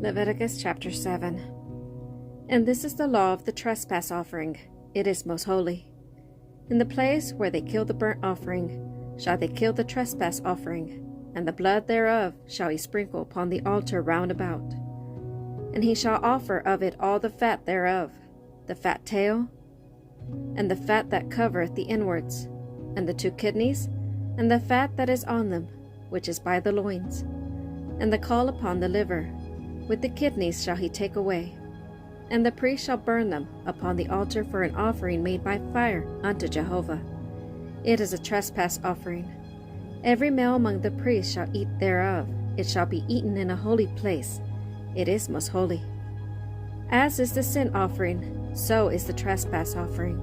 Leviticus chapter 7. And this is the law of the trespass offering. It is most holy. In the place where they kill the burnt offering, shall they kill the trespass offering, and the blood thereof shall he sprinkle upon the altar round about. And he shall offer of it all the fat thereof, the fat tail, and the fat that covereth the inwards, and the 2 kidneys, and the fat that is on them, which is by the loins, and the caul upon the liver. With the kidneys shall he take away. And the priest shall burn them upon the altar for an offering made by fire unto Jehovah. It is a trespass offering. Every male among the priests shall eat thereof. It shall be eaten in a holy place. It is most holy. As is the sin offering, so is the trespass offering.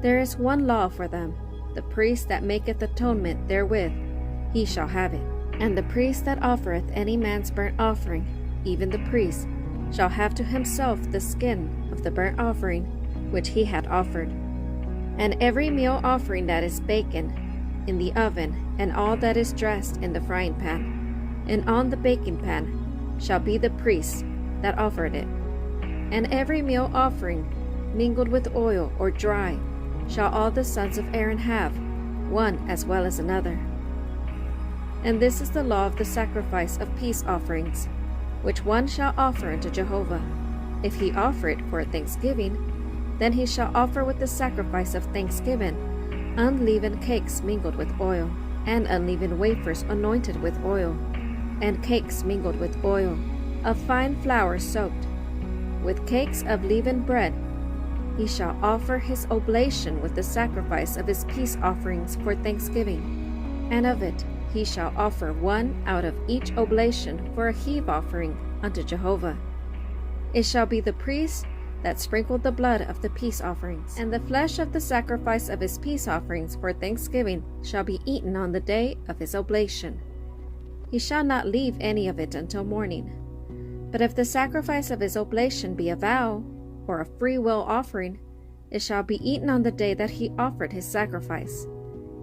There is one law for them. The priest that maketh atonement therewith, he shall have it. And the priest that offereth any man's burnt offering, even the priest, shall have to himself the skin of the burnt offering which he had offered. And every meal offering that is baken in the oven, and all that is dressed in the frying pan, and on the baking pan, shall be the priest that offered it. And every meal offering mingled with oil or dry shall all the sons of Aaron have, one as well as another. And this is the law of the sacrifice of peace offerings, which one shall offer unto Jehovah. If he offer it for thanksgiving, then he shall offer with the sacrifice of thanksgiving unleavened cakes mingled with oil, and unleavened wafers anointed with oil, and cakes mingled with oil, of fine flour soaked. With cakes of leavened bread he shall offer his oblation with the sacrifice of his peace offerings for thanksgiving, and of it he shall offer one out of each oblation for a heave offering unto Jehovah. It shall be the priest that sprinkled the blood of the peace offerings, and the flesh of the sacrifice of his peace offerings for thanksgiving shall be eaten on the day of his oblation. He shall not leave any of it until morning. But if the sacrifice of his oblation be a vow, or a free will offering, it shall be eaten on the day that he offered his sacrifice,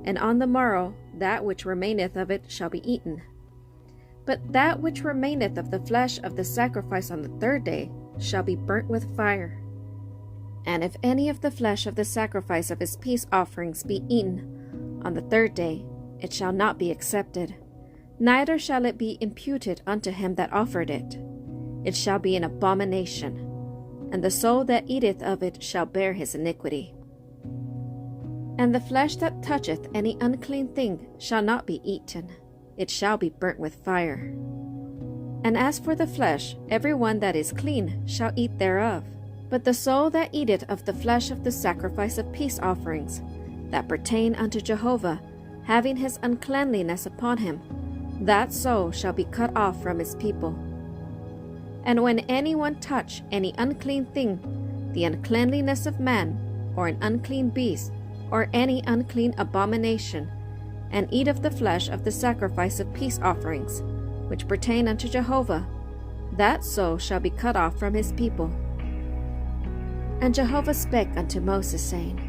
and on the morrow that which remaineth of it shall be eaten. But that which remaineth of the flesh of the sacrifice on the 3rd day shall be burnt with fire. And if any of the flesh of the sacrifice of his peace offerings be eaten on the 3rd day, it shall not be accepted, neither shall it be imputed unto him that offered it. It shall be an abomination, and the soul that eateth of it shall bear his iniquity. And the flesh that toucheth any unclean thing shall not be eaten, it shall be burnt with fire. And as for the flesh, every one that is clean shall eat thereof. But the soul that eateth of the flesh of the sacrifice of peace offerings, that pertain unto Jehovah, having his uncleanliness upon him, that soul shall be cut off from his people. And when any one touch any unclean thing, the uncleanliness of man, or an unclean beast, or any unclean abomination, and eat of the flesh of the sacrifice of peace offerings, which pertain unto Jehovah, that soul shall be cut off from his people. And Jehovah spake unto Moses, saying,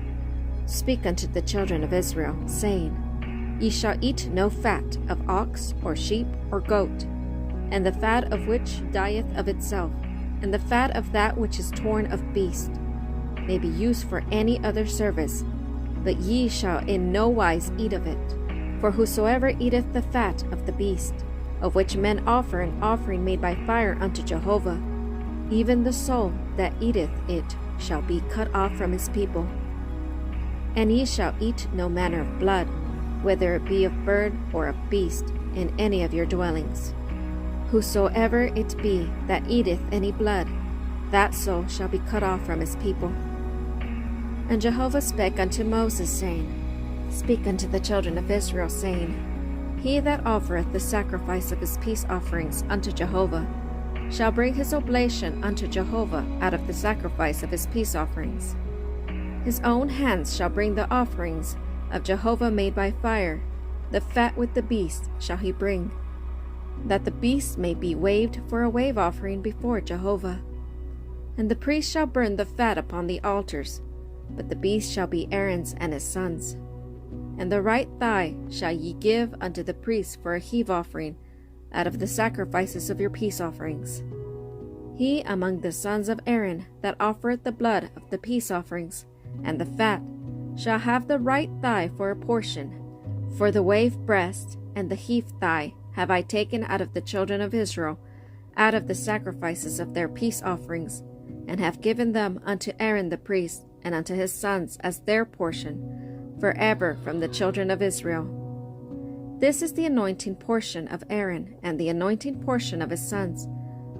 Speak unto the children of Israel, saying, Ye shall eat no fat of ox, or sheep, or goat, and the fat of which dieth of itself, and the fat of that which is torn of beast, may be used for any other service, but ye shall in no wise eat of it. For whosoever eateth the fat of the beast, of which men offer an offering made by fire unto Jehovah, even the soul that eateth it shall be cut off from his people. And ye shall eat no manner of blood, whether it be of bird or of beast, in any of your dwellings. Whosoever it be that eateth any blood, that soul shall be cut off from his people. And Jehovah spake unto Moses, saying, Speak unto the children of Israel, saying, He that offereth the sacrifice of his peace offerings unto Jehovah shall bring his oblation unto Jehovah out of the sacrifice of his peace offerings. His own hands shall bring the offerings of Jehovah made by fire, the fat with the beast shall he bring, that the beast may be waved for a wave offering before Jehovah. And the priest shall burn the fat upon the altars, but the beast shall be Aaron's and his sons'. And the right thigh shall ye give unto the priest for a heave offering out of the sacrifices of your peace offerings. He among the sons of Aaron that offereth the blood of the peace offerings, and the fat, shall have the right thigh for a portion. For the wave breast and the heave thigh have I taken out of the children of Israel, out of the sacrifices of their peace offerings, and have given them unto Aaron the priest, and unto his sons as their portion, forever from the children of Israel. This is the anointing portion of Aaron, and the anointing portion of his sons,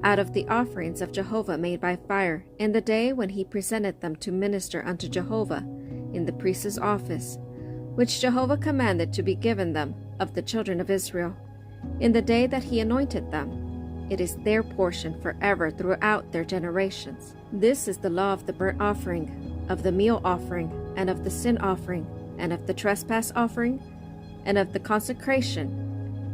out of the offerings of Jehovah made by fire, in the day when he presented them to minister unto Jehovah in the priest's office, which Jehovah commanded to be given them of the children of Israel, in the day that he anointed them. It is their portion forever throughout their generations. This is the law of the burnt offering, of the meal offering, and of the sin offering, and of the trespass offering, and of the consecration,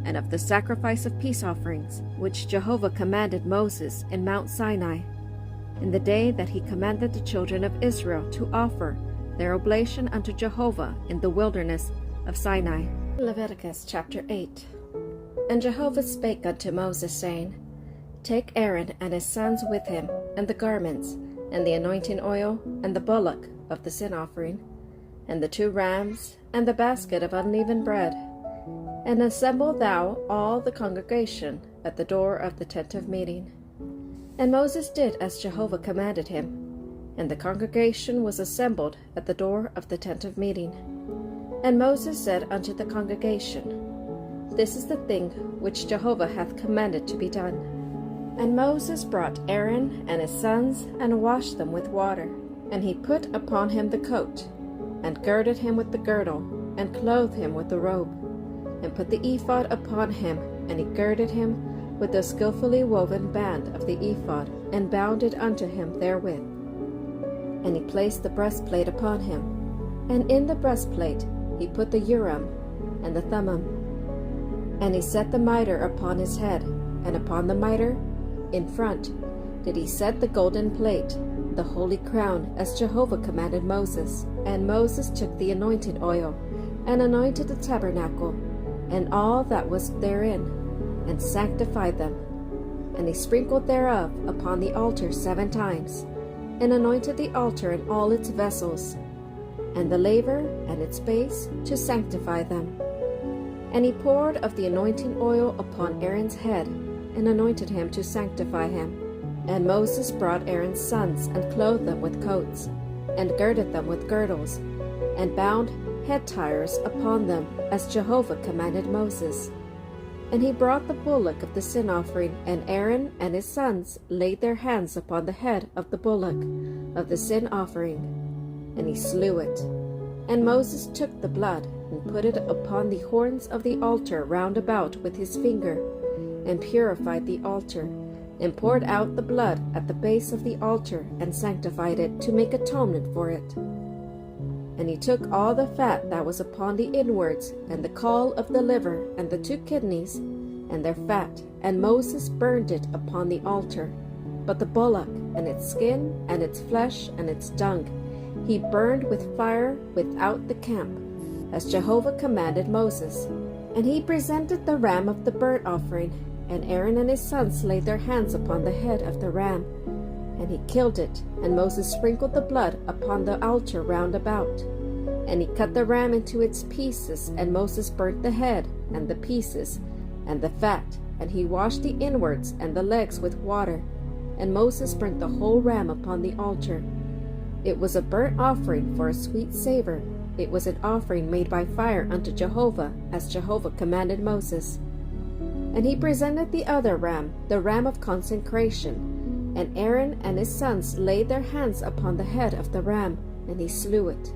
and of the sacrifice of peace offerings, which Jehovah commanded Moses in Mount Sinai, in the day that he commanded the children of Israel to offer their oblation unto Jehovah in the wilderness of Sinai. Leviticus chapter 8. And Jehovah spake unto Moses, saying, Take Aaron and his sons with him, and the garments, and the anointing oil, and the bullock of the sin offering, and the 2 rams, and the basket of unleavened bread, and assemble thou all the congregation at the door of the tent of meeting. And Moses did as Jehovah commanded him, and the congregation was assembled at the door of the tent of meeting. And Moses said unto the congregation, This is the thing which Jehovah hath commanded to be done. And Moses brought Aaron and his sons, and washed them with water. And he put upon him the coat, and girded him with the girdle, and clothed him with the robe, and put the ephod upon him, and he girded him with the skillfully woven band of the ephod, and bound it unto him therewith. And he placed the breastplate upon him, and in the breastplate he put the Urim and the Thummim. And he set the mitre upon his head, and upon the mitre in front did he set the golden plate, the holy crown, as Jehovah commanded Moses. And Moses took the anointing oil, and anointed the tabernacle, and all that was therein, and sanctified them. And he sprinkled thereof upon the altar 7 times, and anointed the altar and all its vessels, and the laver and its base, to sanctify them. And he poured of the anointing oil upon Aaron's head, and anointed him to sanctify him. And Moses brought Aaron's sons, and clothed them with coats, and girded them with girdles, and bound head tires upon them, as Jehovah commanded Moses. And he brought the bullock of the sin offering, and Aaron and his sons laid their hands upon the head of the bullock of the sin offering, and he slew it. And Moses took the blood, and put it upon the horns of the altar round about with his finger, and purified the altar, and poured out the blood at the base of the altar, and sanctified it, to make atonement for it. And he took all the fat that was upon the inwards, and the caul of the liver, and the 2 kidneys, and their fat, and Moses burned it upon the altar. But the bullock, and its skin, and its flesh, and its dung, he burned with fire without the camp, as Jehovah commanded Moses. And he presented the ram of the burnt offering, and Aaron and his sons laid their hands upon the head of the ram, and he killed it, and Moses sprinkled the blood upon the altar round about. And he cut the ram into its pieces, and Moses burnt the head, and the pieces, and the fat, and he washed the inwards and the legs with water, and Moses burnt the whole ram upon the altar. It was a burnt offering for a sweet savor. It was an offering made by fire unto Jehovah, as Jehovah commanded Moses. And he presented the other ram, the ram of consecration. And Aaron and his sons laid their hands upon the head of the ram, and he slew it.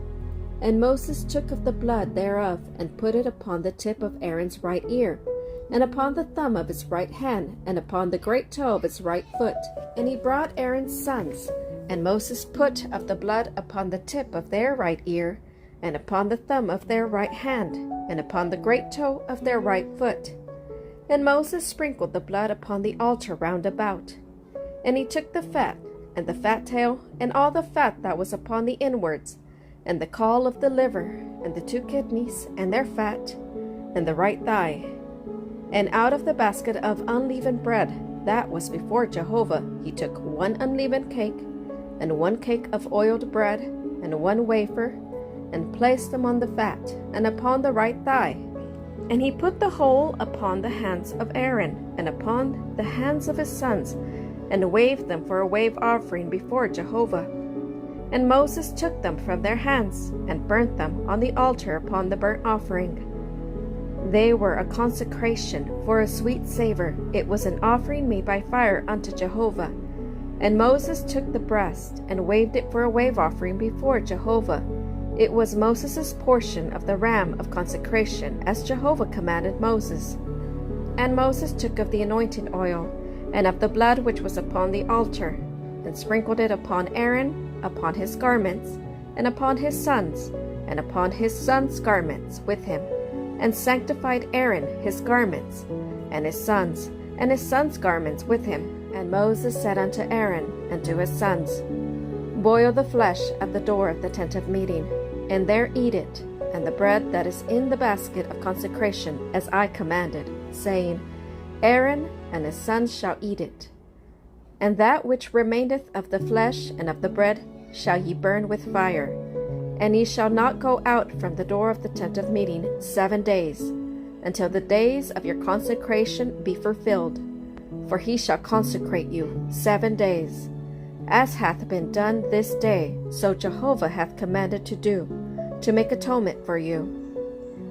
And Moses took of the blood thereof, and put it upon the tip of Aaron's right ear, and upon the thumb of his right hand, and upon the great toe of his right foot. And he brought Aaron's sons, and Moses put of the blood upon the tip of their right ear, and upon the thumb of their right hand, and upon the great toe of their right foot. And Moses sprinkled the blood upon the altar round about. And he took the fat, and the fat tail, and all the fat that was upon the inwards, and the caul of the liver, and the 2 kidneys, and their fat, and the right thigh. And out of the basket of unleavened bread that was before Jehovah, he took 1 unleavened cake, and 1 cake of oiled bread, and 1 wafer, and placed them on the fat, and upon the right thigh. And he put the whole upon the hands of Aaron, and upon the hands of his sons, and waved them for a wave offering before Jehovah. And Moses took them from their hands, and burnt them on the altar upon the burnt offering. They were a consecration for a sweet savor. It was an offering made by fire unto Jehovah. And Moses took the breast, and waved it for a wave offering before Jehovah. It was Moses' portion of the ram of consecration, as Jehovah commanded Moses. And Moses took of the anointing oil, and of the blood which was upon the altar, and sprinkled it upon Aaron, upon his garments, and upon his sons, and upon his sons' garments with him, and sanctified Aaron his garments, and his sons' garments with him. And Moses said unto Aaron and to his sons, Boil the flesh at the door of the tent of meeting, and there eat it, and the bread that is in the basket of consecration, as I commanded, saying, Aaron and his sons shall eat it. And that which remaineth of the flesh and of the bread shall ye burn with fire. And ye shall not go out from the door of the tent of meeting 7 days, until the days of your consecration be fulfilled. For he shall consecrate you 7 days. As hath been done this day, so Jehovah hath commanded to do, to make atonement for you.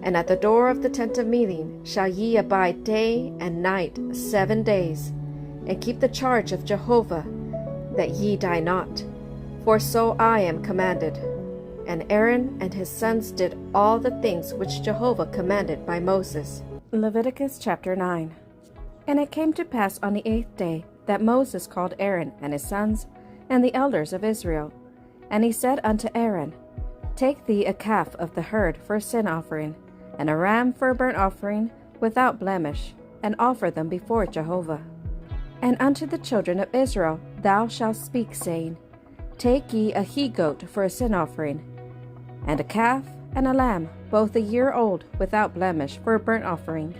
And at the door of the tent of meeting shall ye abide day and night 7 days, and keep the charge of Jehovah, that ye die not. For so I am commanded. And Aaron and his sons did all the things which Jehovah commanded by Moses. Leviticus chapter 9. And it came to pass on the 8th day that Moses called Aaron and his sons and the elders of Israel. And he said unto Aaron, Take thee a calf of the herd for a sin offering, and a ram for a burnt offering without blemish, and offer them before Jehovah. And unto the children of Israel thou shalt speak, saying, Take ye a he-goat for a sin offering, and a calf and a lamb, both a year old, without blemish, for a burnt offering,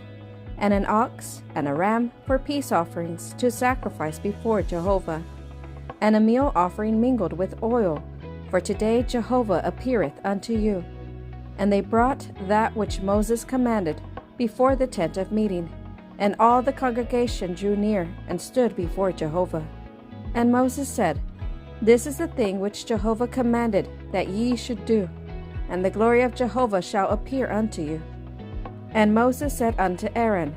and an ox and a ram for peace offerings to sacrifice before Jehovah, and a meal offering mingled with oil, for today Jehovah appeareth unto you. And they brought that which Moses commanded before the tent of meeting, and all the congregation drew near and stood before Jehovah. And Moses said, This is the thing which Jehovah commanded that ye should do, and the glory of Jehovah shall appear unto you. And Moses said unto Aaron,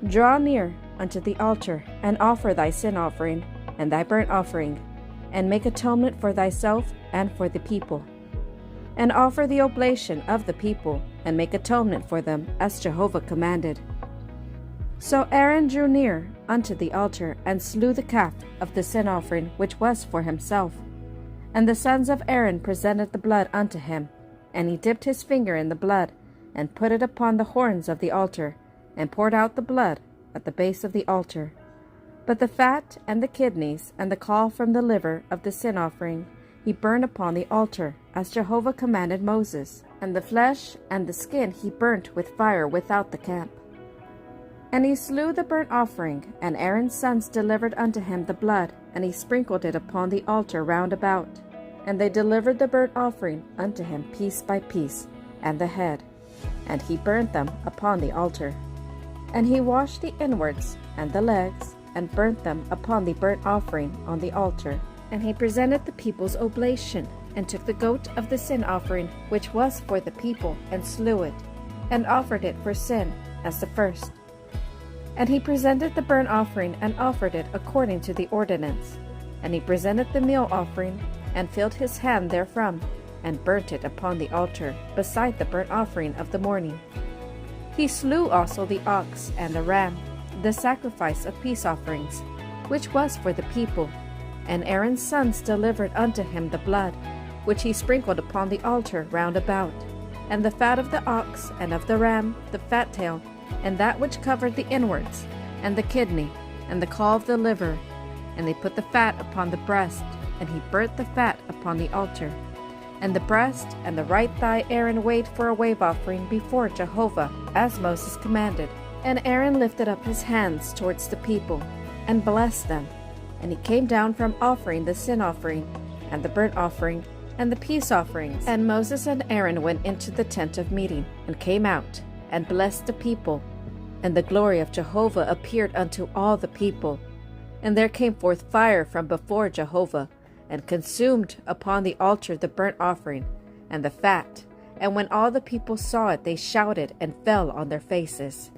Draw near unto the altar, and offer thy sin offering, and thy burnt offering, and make atonement for thyself and for the people. And offer the oblation of the people, and make atonement for them, as Jehovah commanded. So Aaron drew near unto the altar, and slew the calf of the sin offering which was for himself. And the sons of Aaron presented the blood unto him, and he dipped his finger in the blood, and put it upon the horns of the altar, and poured out the blood at the base of the altar. But the fat and the kidneys and the caul from the liver of the sin offering he burned upon the altar, as Jehovah commanded Moses, and the flesh and the skin he burnt with fire without the camp. And he slew the burnt offering, and Aaron's sons delivered unto him the blood, and he sprinkled it upon the altar round about. And they delivered the burnt offering unto him piece by piece, and the head, and he burnt them upon the altar. And he washed the inwards and the legs, and burnt them upon the burnt offering on the altar. And he presented the people's oblation, and took the goat of the sin offering, which was for the people, and slew it, and offered it for sin, as the first. And he presented the burnt offering, and offered it according to the ordinance. And he presented the meal offering, and filled his hand therefrom, and burnt it upon the altar, beside the burnt offering of the morning. He slew also the ox and the ram, the sacrifice of peace offerings, which was for the people. And Aaron's sons delivered unto him the blood, which he sprinkled upon the altar round about, and the fat of the ox and of the ram, the fat tail, and that which covered the inwards, and the kidney, and the caul of the liver. And they put the fat upon the breast, and he burnt the fat upon the altar. And the breast and the right thigh Aaron weighed for a wave offering before Jehovah, as Moses commanded. And Aaron lifted up his hands towards the people, and blessed them. And he came down from offering the sin offering, and the burnt offering, and the peace offerings. And Moses and Aaron went into the tent of meeting, and came out, and blessed the people. And the glory of Jehovah appeared unto all the people. And there came forth fire from before Jehovah, and consumed upon the altar the burnt offering, and the fat. And when all the people saw it, they shouted, and fell on their faces.